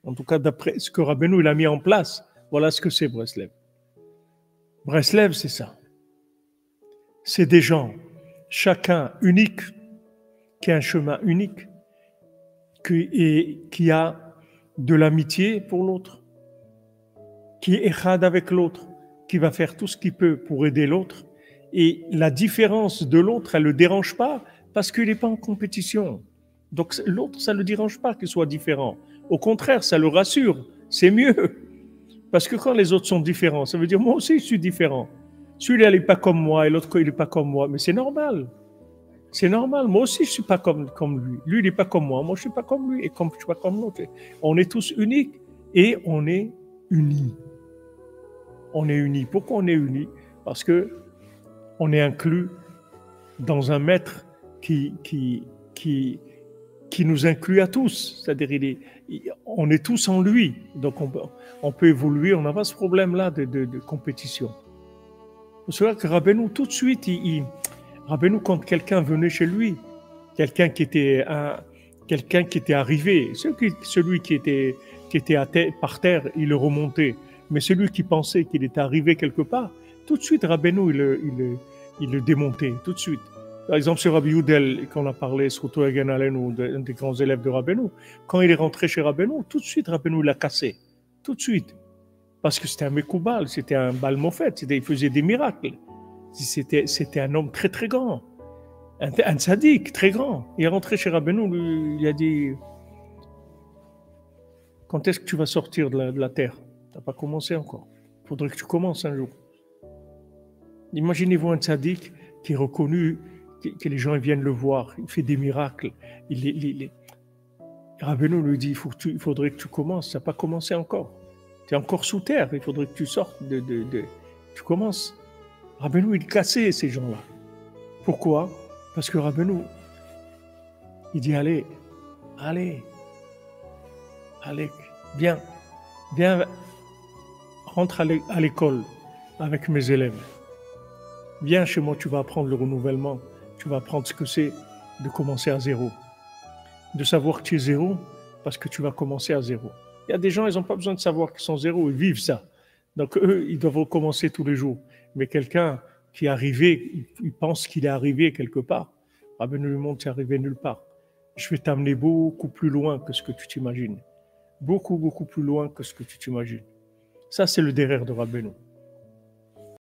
En tout cas, d'après ce que Rabbeinu il a mis en place, voilà ce que c'est Breslev. Breslev, c'est ça. C'est des gens, chacun unique, qui a un chemin unique, qui a de l'amitié pour l'autre, qui est échad avec l'autre, qui va faire tout ce qu'il peut pour aider l'autre. Et la différence de l'autre, elle ne le dérange pas parce qu'il n'est pas en compétition. Donc l'autre, ça ne le dérange pas qu'il soit différent. Au contraire, ça le rassure. C'est mieux. Parce que quand les autres sont différents, ça veut dire moi aussi je suis différent. Celui-là, il n'est pas comme moi et l'autre, il n'est pas comme moi. Mais c'est normal. C'est normal. Moi aussi, je ne suis pas comme lui. Lui, il n'est pas comme moi. Moi, je ne suis pas comme lui. Et comme je ne suis pas comme l'autre. On est tous uniques et on est unis. On est unis. Pourquoi on est unis? Parce qu'on est inclus dans un maître qui nous inclut à tous. C'est-à-dire, on est tous en lui. Donc, on peut évoluer. On n'a pas ce problème-là de compétition. C'est vrai que Rabbeinu, tout de suite, Rabbeinu, quand quelqu'un venait chez lui, quelqu'un qui était arrivé, celui qui était par terre, il le remontait. Mais celui qui pensait qu'il était arrivé quelque part, tout de suite, Rabbeinu, il le démontait, tout de suite. Par exemple, sur Rabbi Youdel, quand on a parlé, surtout à Ganalen, ou un des grands élèves de Rabbeinu, quand il est rentré chez Rabbeinu, tout de suite, Rabbeinu l'a cassé. Tout de suite. Parce que c'était un Mekoubal, c'était un Balmofet, il faisait des miracles. C'était un homme très très grand, un tzaddik très grand. Il est rentré chez Rabbeinu, il a dit « Quand est-ce que tu vas sortir de la terre? Tu n'as pas commencé encore. Il faudrait que tu commences un jour. » Imaginez-vous un tzaddik qui est reconnu, que les gens viennent le voir, il fait des miracles. Rabbeinu lui dit il faudrait que tu commences, tu n'as pas commencé encore. Tu es encore sous terre, il faudrait que tu sortes tu commences. Rabbeinu, il cassait ces gens-là. Pourquoi? Parce que Rabbeinu, il dit allez, viens, rentre à l'école avec mes élèves. Viens chez moi, tu vas apprendre le renouvellement, tu vas apprendre ce que c'est de commencer à zéro. De savoir que tu es zéro, parce que tu vas commencer à zéro. Il y a des gens, ils n'ont pas besoin de savoir qu'ils sont zéro, ils vivent ça. Donc eux, ils doivent recommencer tous les jours. Mais quelqu'un qui est arrivé, il pense qu'il est arrivé quelque part. Rabbeinu lui montre, tu es arrivé nulle part. Je vais t'amener beaucoup plus loin que ce que tu t'imagines. Beaucoup, beaucoup plus loin que ce que tu t'imagines. Ça, c'est le derrière de Rabbeinu.